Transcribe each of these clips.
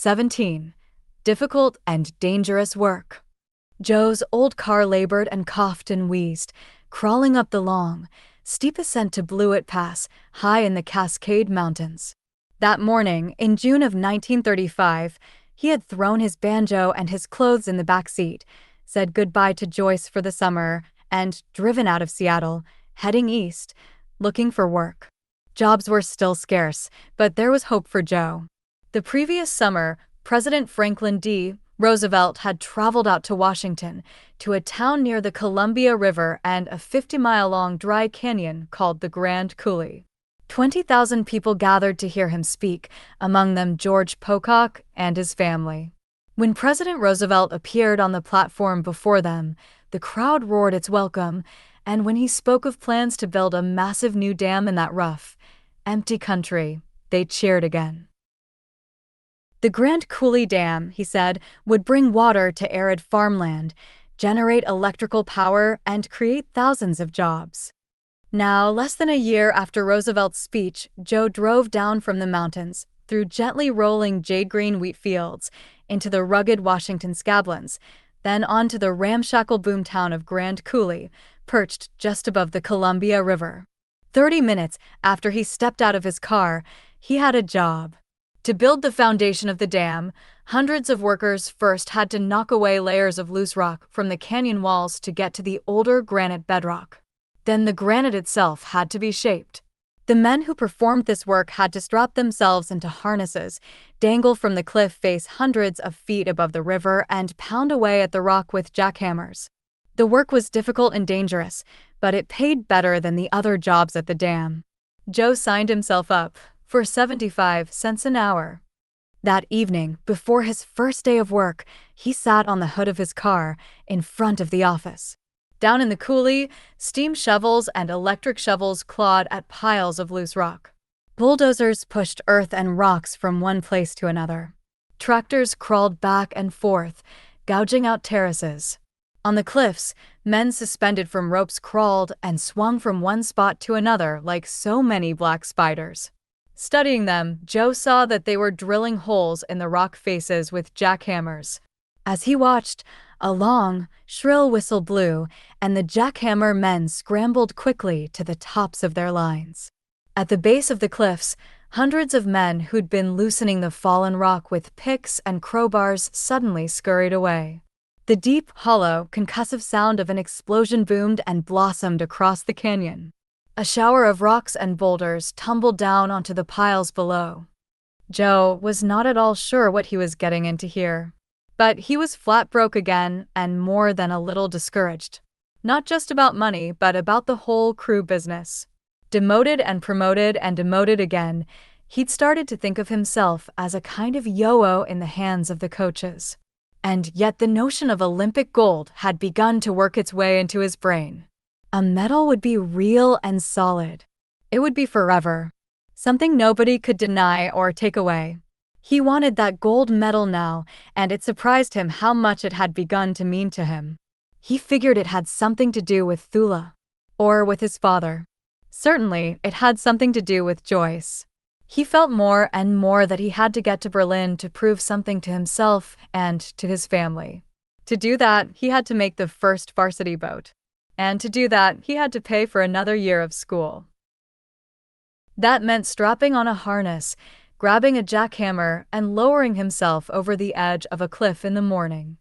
17. Difficult and dangerous work. Joe's old car labored and coughed and wheezed, crawling up the long, steep ascent to Blewett Pass, high in the Cascade Mountains. That morning, in June of 1935, he had thrown his banjo and his clothes in the back seat, said goodbye to Joyce for the summer, and driven out of Seattle, heading east, looking for work. Jobs were still scarce, but there was hope for Joe. The previous summer, President Franklin D. Roosevelt had traveled out to Washington, to a town near the Columbia River and a 50-mile-long dry canyon called the Grand Coulee. 20,000 people gathered to hear him speak, among them George Pocock and his family. When President Roosevelt appeared on the platform before them, the crowd roared its welcome, and when he spoke of plans to build a massive new dam in that rough, empty country, they cheered again. The Grand Coulee Dam, he said, would bring water to arid farmland, generate electrical power, and create thousands of jobs. Now, less than a year after Roosevelt's speech, Joe drove down from the mountains, through gently rolling jade-green wheat fields, into the rugged Washington scablands, then onto the ramshackle boomtown of Grand Coulee, perched just above the Columbia River. 30 minutes after he stepped out of his car, he had a job. To build the foundation of the dam, hundreds of workers first had to knock away layers of loose rock from the canyon walls to get to the older granite bedrock. Then the granite itself had to be shaped. The men who performed this work had to strap themselves into harnesses, dangle from the cliff face hundreds of feet above the river, and pound away at the rock with jackhammers. The work was difficult and dangerous, but it paid better than the other jobs at the dam. Joe signed himself up for 75 cents an hour. That evening, before his first day of work, he sat on the hood of his car in front of the office. Down in the coulee, steam shovels and electric shovels clawed at piles of loose rock. Bulldozers pushed earth and rocks from one place to another. Tractors crawled back and forth, gouging out terraces. On the cliffs, men suspended from ropes crawled and swung from one spot to another like so many black spiders. Studying them, Joe saw that they were drilling holes in the rock faces with jackhammers. As he watched, a long, shrill whistle blew, and the jackhammer men scrambled quickly to the tops of their lines. At the base of the cliffs, hundreds of men who'd been loosening the fallen rock with picks and crowbars suddenly scurried away. The deep, hollow, concussive sound of an explosion boomed and blossomed across the canyon. A shower of rocks and boulders tumbled down onto the piles below. Joe was not at all sure what he was getting into here. But he was flat broke again and more than a little discouraged. Not just about money, but about the whole crew business. Demoted and promoted and demoted again, he'd started to think of himself as a kind of yo-yo in the hands of the coaches. And yet the notion of Olympic gold had begun to work its way into his brain. A medal would be real and solid. It would be forever. Something nobody could deny or take away. He wanted that gold medal now, and it surprised him how much it had begun to mean to him. He figured it had something to do with Thula. Or with his father. Certainly, it had something to do with Joyce. He felt more and more that he had to get to Berlin to prove something to himself and to his family. To do that, he had to make the first varsity boat. And to do that, he had to pay for another year of school. That meant strapping on a harness, grabbing a jackhammer, and lowering himself over the edge of a cliff in the morning.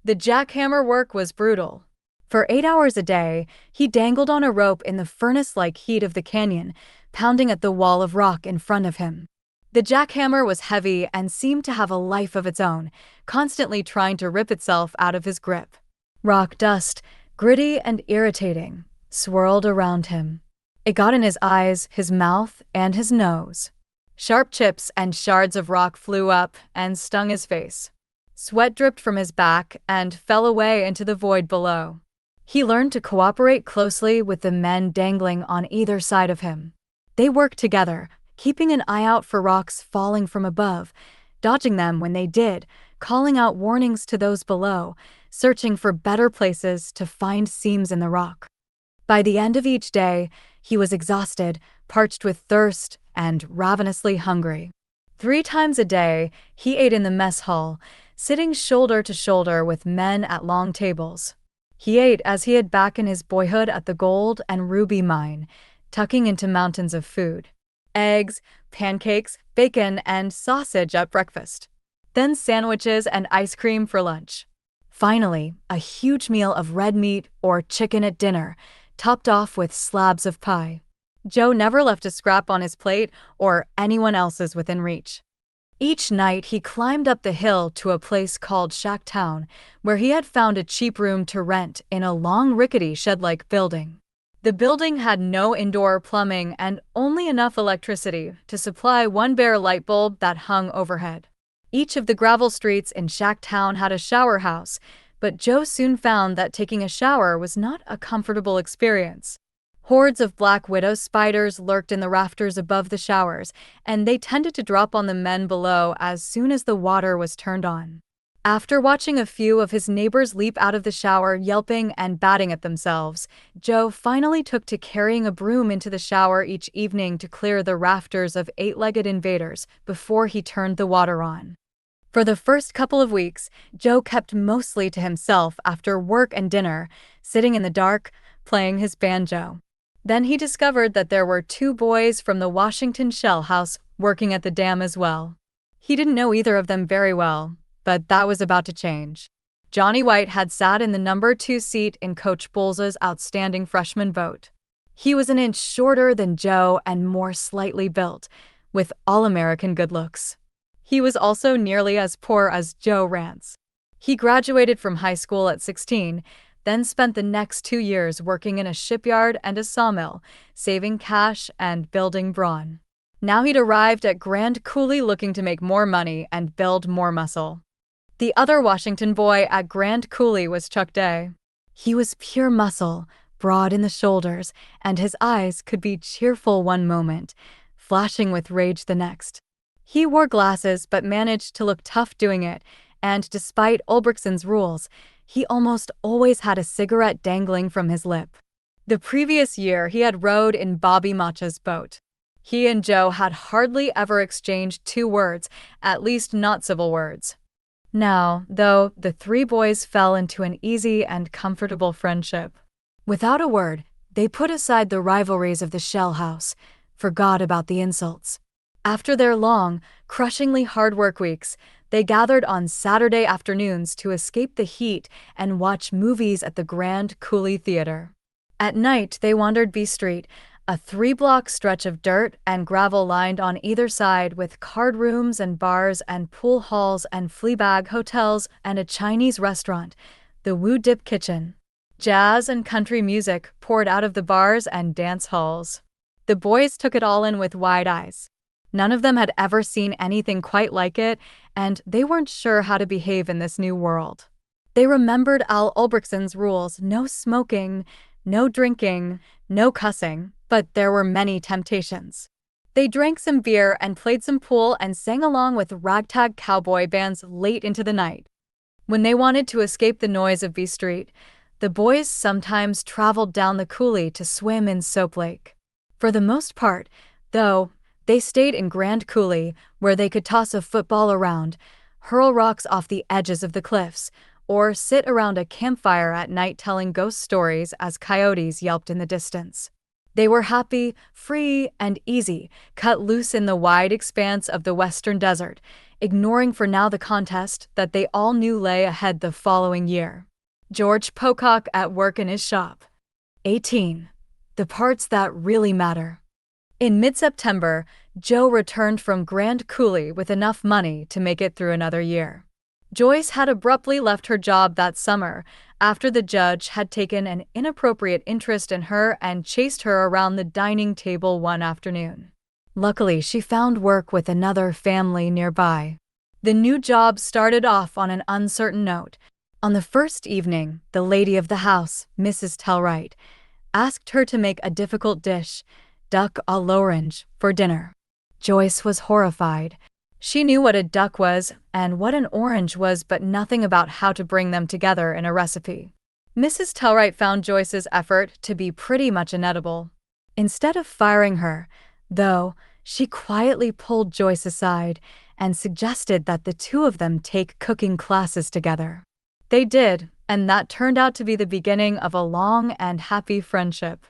The jackhammer work was brutal. For 8 hours a day, he dangled on a rope in the furnace-like heat of the canyon, pounding at the wall of rock in front of him. The jackhammer was heavy and seemed to have a life of its own, constantly trying to rip itself out of his grip. Rock dust, gritty and irritating, swirled around him. It got in his eyes, his mouth, and his nose. Sharp chips and shards of rock flew up and stung his face. Sweat dripped from his back and fell away into the void below. He learned to cooperate closely with the men dangling on either side of him. They worked together, keeping an eye out for rocks falling from above, dodging them when they did, calling out warnings to those below, searching for better places to find seams in the rock. By the end of each day, he was exhausted, parched with thirst, and ravenously hungry. 3 times a day, he ate in the mess hall, sitting shoulder to shoulder with men at long tables. He ate as he had back in his boyhood at the gold and ruby mine, tucking into mountains of food. Eggs, pancakes, bacon, and sausage at breakfast. Then sandwiches and ice cream for lunch. Finally, a huge meal of red meat or chicken at dinner, topped off with slabs of pie. Joe never left a scrap on his plate or anyone else's within reach. Each night he climbed up the hill to a place called Shacktown, where he had found a cheap room to rent in a long rickety shed-like building. The building had no indoor plumbing and only enough electricity to supply one bare light bulb that hung overhead. Each of the gravel streets in Shacktown had a shower house, but Joe soon found that taking a shower was not a comfortable experience. Hordes of black widow spiders lurked in the rafters above the showers, and they tended to drop on the men below as soon as the water was turned on. After watching a few of his neighbors leap out of the shower yelping and batting at themselves, Joe finally took to carrying a broom into the shower each evening to clear the rafters of eight-legged invaders before he turned the water on. For the first couple of weeks, Joe kept mostly to himself after work and dinner, sitting in the dark, playing his banjo. Then he discovered that there were 2 boys from the Washington Shell House working at the dam as well. He didn't know either of them very well, but that was about to change. Johnny White had sat in the number 2 seat in Coach Bowles' outstanding freshman boat. He was an inch shorter than Joe and more slightly built, with all-American good looks. He was also nearly as poor as Joe Rance. He graduated from high school at 16, then spent the next 2 years working in a shipyard and a sawmill, saving cash and building brawn. Now he'd arrived at Grand Coulee looking to make more money and build more muscle. The other Washington boy at Grand Coulee was Chuck Day. He was pure muscle, broad in the shoulders, and his eyes could be cheerful one moment, flashing with rage the next. He wore glasses but managed to look tough doing it, and despite Ulbrichtsen's rules, he almost always had a cigarette dangling from his lip. The previous year, he had rowed in Bobby Macha's boat. He and Joe had hardly ever exchanged 2 words, at least not civil words. Now, though, the 3 boys fell into an easy and comfortable friendship. Without a word, they put aside the rivalries of the Shell House, forgot about the insults. After their long, crushingly hard work weeks, they gathered on Saturday afternoons to escape the heat and watch movies at the Grand Coulee Theater. At night, they wandered B Street, a 3-block stretch of dirt and gravel lined on either side with card rooms and bars and pool halls and Fleabag hotels and a Chinese restaurant, the Woo Dip Kitchen. Jazz and country music poured out of the bars and dance halls. The boys took it all in with wide eyes. None of them had ever seen anything quite like it, and they weren't sure how to behave in this new world. They remembered Al Ulbrichtsen's rules: no smoking, no drinking, no cussing, but there were many temptations. They drank some beer and played some pool and sang along with ragtag cowboy bands late into the night. When they wanted to escape the noise of B Street, the boys sometimes traveled down the coulee to swim in Soap Lake. For the most part, though, they stayed in Grand Coulee, where they could toss a football around, hurl rocks off the edges of the cliffs, or sit around a campfire at night telling ghost stories as coyotes yelped in the distance. They were happy, free, and easy, cut loose in the wide expanse of the western desert, ignoring for now the contest that they all knew lay ahead the following year. George Pocock at work in his shop. 18. The parts that really matter. In mid-September, Joe returned from Grand Coulee with enough money to make it through another year. Joyce had abruptly left her job that summer after the judge had taken an inappropriate interest in her and chased her around the dining table one afternoon. Luckily, she found work with another family nearby. The new job started off on an uncertain note. On the first evening, the lady of the house, Mrs. Tellwright, asked her to make a difficult dish, duck à l'orange, for dinner. Joyce was horrified. She knew what a duck was and what an orange was, but nothing about how to bring them together in a recipe. Mrs. Tellwright found Joyce's effort to be pretty much inedible. Instead of firing her, though, She quietly pulled Joyce aside and suggested that the two of them take cooking classes together. They did, and that turned out to be the beginning of a long and happy friendship.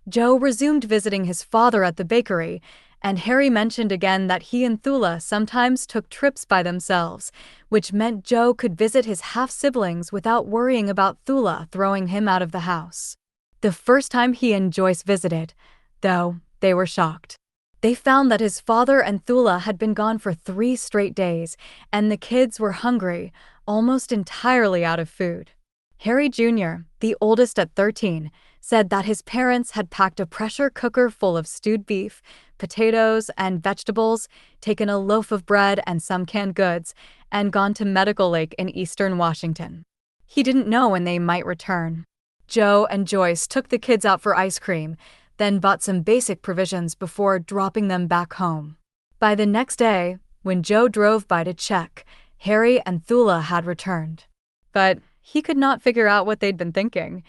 Joe resumed visiting his father at the bakery, and Harry mentioned again that he and Thula sometimes took trips by themselves, which meant Joe could visit his half-siblings without worrying about Thula throwing him out of the house. The first time he and Joyce visited, though, they were shocked. They found that his father and Thula had been gone for 3 straight days, and the kids were hungry, almost entirely out of food. Harry Jr., the oldest at 13, said that his parents had packed a pressure cooker full of stewed beef, potatoes, and vegetables, taken a loaf of bread and some canned goods, and gone to Medical Lake in eastern Washington. He didn't know when they might return. Joe and Joyce took the kids out for ice cream, then bought some basic provisions before dropping them back home. By the next day, when Joe drove by to check, Harry and Thula had returned. But he could not figure out what they'd been thinking.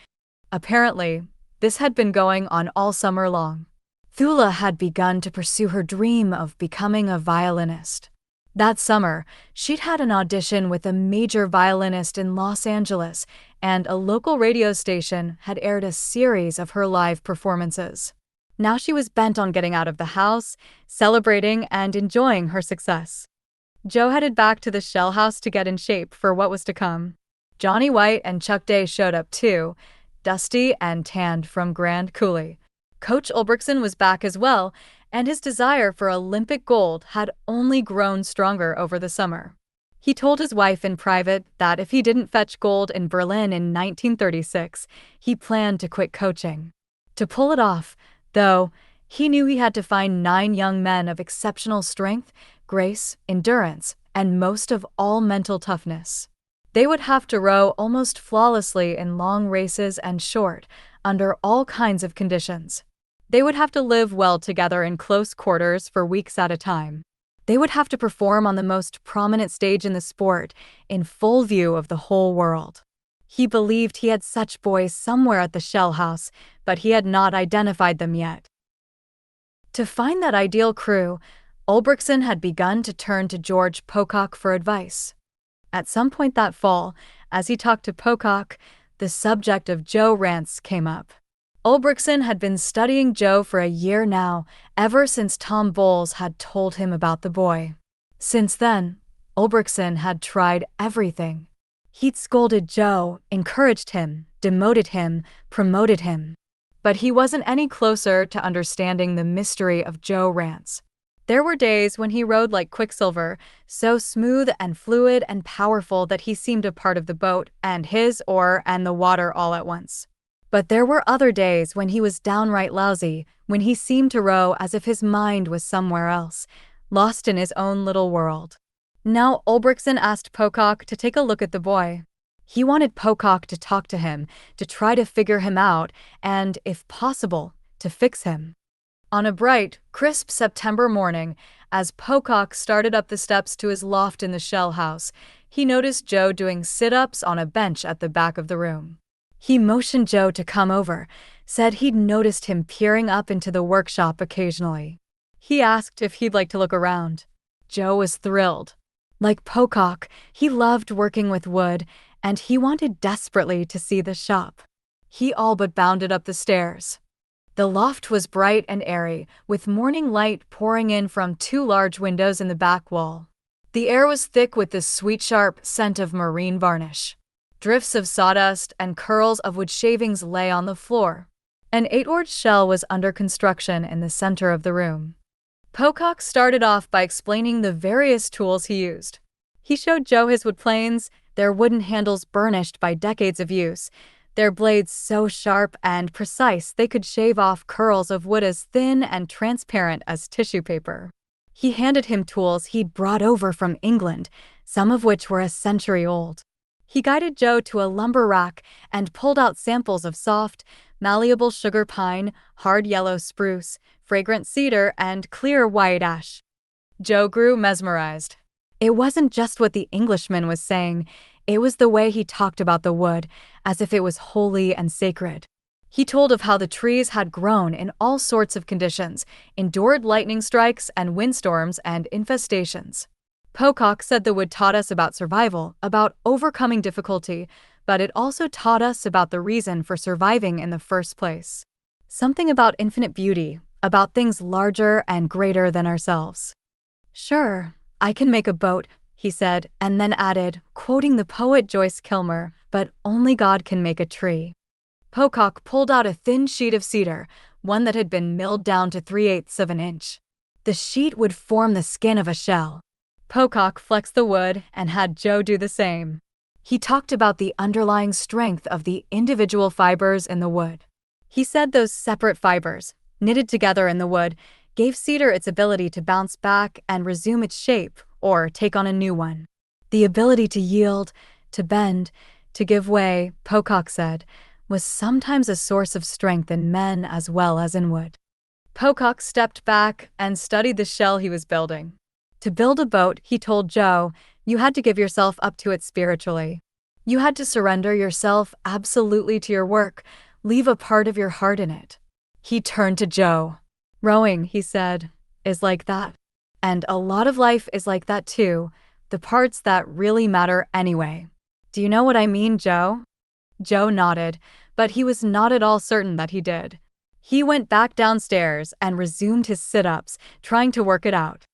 Apparently, this had been going on all summer long. Thula had begun to pursue her dream of becoming a violinist. That summer, she'd had an audition with a major violinist in Los Angeles, and a local radio station had aired a series of her live performances. Now she was bent on getting out of the house, celebrating and enjoying her success. Joe headed back to the Shell House to get in shape for what was to come. Johnny White and Chuck Day showed up too, dusty and tanned from Grand Coulee. Coach Ulbrichsen was back as well, and his desire for Olympic gold had only grown stronger over the summer. He told his wife in private that if he didn't fetch gold in Berlin in 1936, he planned to quit coaching. To pull it off, though, he knew he had to find 9 young men of exceptional strength, grace, endurance, and most of all mental toughness. They would have to row almost flawlessly in long races and short, under all kinds of conditions. They would have to live well together in close quarters for weeks at a time. They would have to perform on the most prominent stage in the sport, in full view of the whole world. He believed he had such boys somewhere at the Shell House, but he had not identified them yet. To find that ideal crew, Ulbrichsen had begun to turn to George Pocock for advice. At some point that fall, as he talked to Pocock, the subject of Joe Rance came up. Ulbrichsen had been studying Joe for a year now, ever since Tom Bowles had told him about the boy. Since then, Ulbrichsen had tried everything. He'd scolded Joe, encouraged him, demoted him, promoted him. But he wasn't any closer to understanding the mystery of Joe Rance. There were days when he rode like quicksilver, so smooth and fluid and powerful that he seemed a part of the boat and his oar and the water all at once. But there were other days when he was downright lousy, when he seemed to row as if his mind was somewhere else, lost in his own little world. Now Ulbrichsen asked Pocock to take a look at the boy. He wanted Pocock to talk to him, to try to figure him out, and, if possible, to fix him. On a bright, crisp September morning, as Pocock started up the steps to his loft in the Shell House, he noticed Joe doing sit-ups on a bench at the back of the room. He motioned Joe to come over, said he'd noticed him peering up into the workshop occasionally. He asked if he'd like to look around. Joe was thrilled. Like Pocock, he loved working with wood, and he wanted desperately to see the shop. He all but bounded up the stairs. The loft was bright and airy, with morning light pouring in from 2 large windows in the back wall. The air was thick with the sweet sharp scent of marine varnish. Drifts of sawdust and curls of wood shavings lay on the floor. An 8-oared shell was under construction in the center of the room. Pocock started off by explaining the various tools he used. He showed Joe his wood planes, their wooden handles burnished by decades of use, their blades so sharp and precise they could shave off curls of wood as thin and transparent as tissue paper. He handed him tools he'd brought over from England, some of which were a century old. He guided Joe to a lumber rack and pulled out samples of soft, malleable sugar pine, hard yellow spruce, fragrant cedar, and clear white ash. Joe grew mesmerized. It wasn't just what the Englishman was saying, it was the way he talked about the wood, as if it was holy and sacred. He told of how the trees had grown in all sorts of conditions, endured lightning strikes and windstorms and infestations. Pocock said the wood taught us about survival, about overcoming difficulty, but it also taught us about the reason for surviving in the first place. Something about infinite beauty, about things larger and greater than ourselves. "Sure, I can make a boat," he said, and then added, quoting the poet Joyce Kilmer, "but only God can make a tree." Pocock pulled out a thin sheet of cedar, one that had been milled down to 3/8 of an inch. The sheet would form the skin of a shell. Pocock flexed the wood and had Joe do the same. He talked about the underlying strength of the individual fibers in the wood. He said those separate fibers, knitted together in the wood, gave cedar its ability to bounce back and resume its shape or take on a new one. The ability to yield, to bend, to give way, Pocock said, was sometimes a source of strength in men as well as in wood. Pocock stepped back and studied the shell he was building. To build a boat, he told Joe, you had to give yourself up to it spiritually. You had to surrender yourself absolutely to your work, leave a part of your heart in it. He turned to Joe. "Rowing," he said, "is like that. And a lot of life is like that too, the parts that really matter anyway. Do you know what I mean, Joe?" Joe nodded, but he was not at all certain that he did. He went back downstairs and resumed his sit-ups, trying to work it out.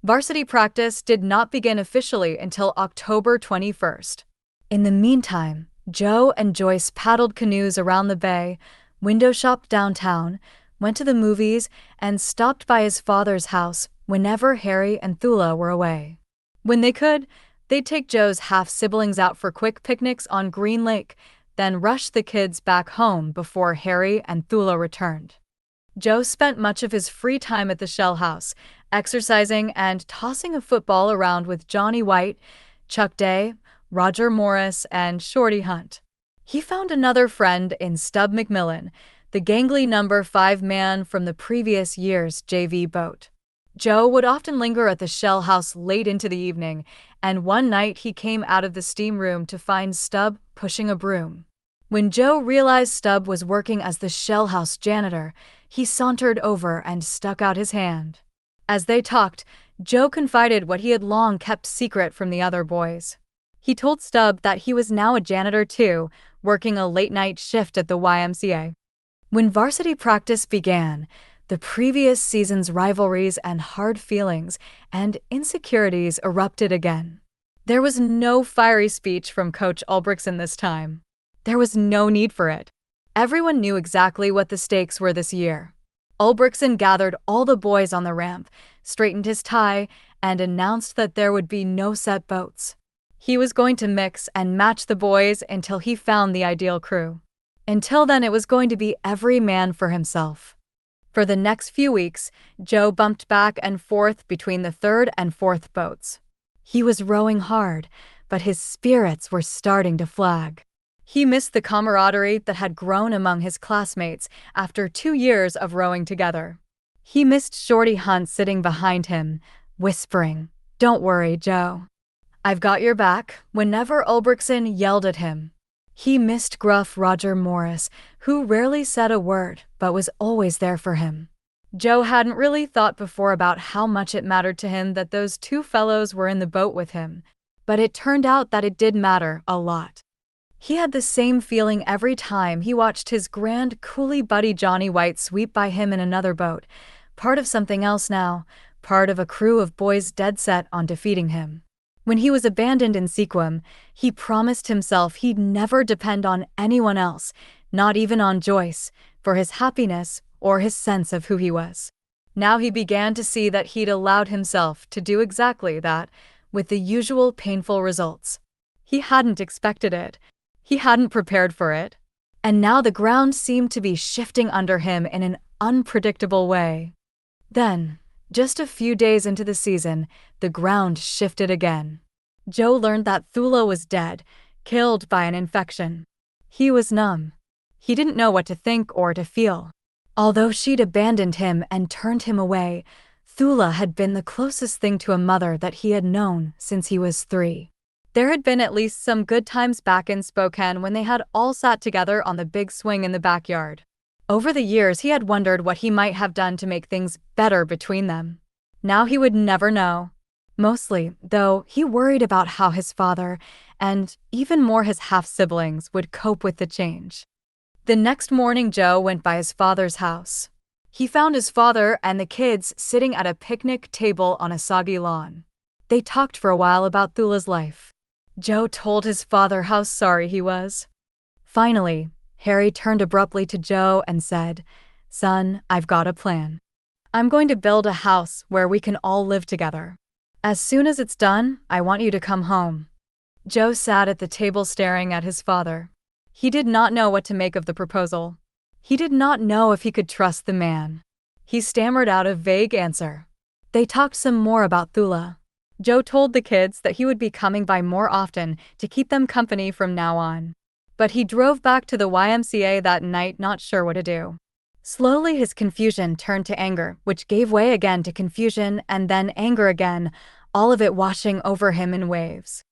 Varsity practice did not begin officially until October 21st. In the meantime, Joe and Joyce paddled canoes around the bay, window shopped downtown, went to the movies, and stopped by his father's house whenever Harry and Thula were away. When they could, they'd take Joe's half-siblings out for quick picnics on Green Lake, then rush the kids back home before Harry and Thula returned. Joe spent much of his free time at the Shell House, exercising and tossing a football around with Johnny White, Chuck Day, Roger Morris, and Shorty Hunt. He found another friend in Stub McMillan, the gangly number 5 man from the previous year's JV boat. Joe would often linger at the Shell House late into the evening, and one night he came out of the steam room to find Stub pushing a broom. When Joe realized Stub was working as the Shell House janitor, he sauntered over and stuck out his hand. As they talked, Joe confided what he had long kept secret from the other boys. He told Stub that he was now a janitor too, working a late-night shift at the YMCA. When varsity practice began, the previous season's rivalries and hard feelings and insecurities erupted again. There was no fiery speech from Coach Ulbrichsen this time. There was no need for it. Everyone knew exactly what the stakes were this year. Ulbrichsen gathered all the boys on the ramp, straightened his tie, and announced that there would be no set boats. He was going to mix and match the boys until he found the ideal crew. Until then, it was going to be every man for himself. For the next few weeks, Joe bumped back and forth between the 3rd and 4th boats. He was rowing hard, but his spirits were starting to flag. He missed the camaraderie that had grown among his classmates after 2 years of rowing together. He missed Shorty Hunt sitting behind him, whispering, "Don't worry, Joe. I've got your back," whenever Ulbrichsen yelled at him. He missed gruff Roger Morris, who rarely said a word but was always there for him. Joe hadn't really thought before about how much it mattered to him that those 2 fellows were in the boat with him, but it turned out that it did matter a lot. He had the same feeling every time he watched his grand coolie buddy Johnny White sweep by him in another boat, part of something else now, part of a crew of boys dead set on defeating him. When he was abandoned in Sequim, he promised himself he'd never depend on anyone else, not even on Joyce, for his happiness or his sense of who he was. Now he began to see that he'd allowed himself to do exactly that, with the usual painful results. He hadn't expected it. He hadn't prepared for it. And now the ground seemed to be shifting under him in an unpredictable way. Then, just a few days into the season, the ground shifted again. Joe learned that Thula was dead, killed by an infection. He was numb. He didn't know what to think or to feel. Although she'd abandoned him and turned him away, Thula had been the closest thing to a mother that he had known since he was 3. There had been at least some good times back in Spokane when they had all sat together on the big swing in the backyard. Over the years, he had wondered what he might have done to make things better between them. Now he would never know. Mostly, though, he worried about how his father, and even more his half-siblings, would cope with the change. The next morning, Joe went by his father's house. He found his father and the kids sitting at a picnic table on a soggy lawn. They talked for a while about Thula's life. Joe told his father how sorry he was. Finally, Harry turned abruptly to Joe and said, "Son, I've got a plan. I'm going to build a house where we can all live together. As soon as it's done, I want you to come home." Joe sat at the table staring at his father. He did not know what to make of the proposal. He did not know if he could trust the man. He stammered out a vague answer. They talked some more about Thula. Joe told the kids that he would be coming by more often to keep them company from now on. But he drove back to the YMCA that night not sure what to do. Slowly his confusion turned to anger, which gave way again to confusion and then anger again, all of it washing over him in waves.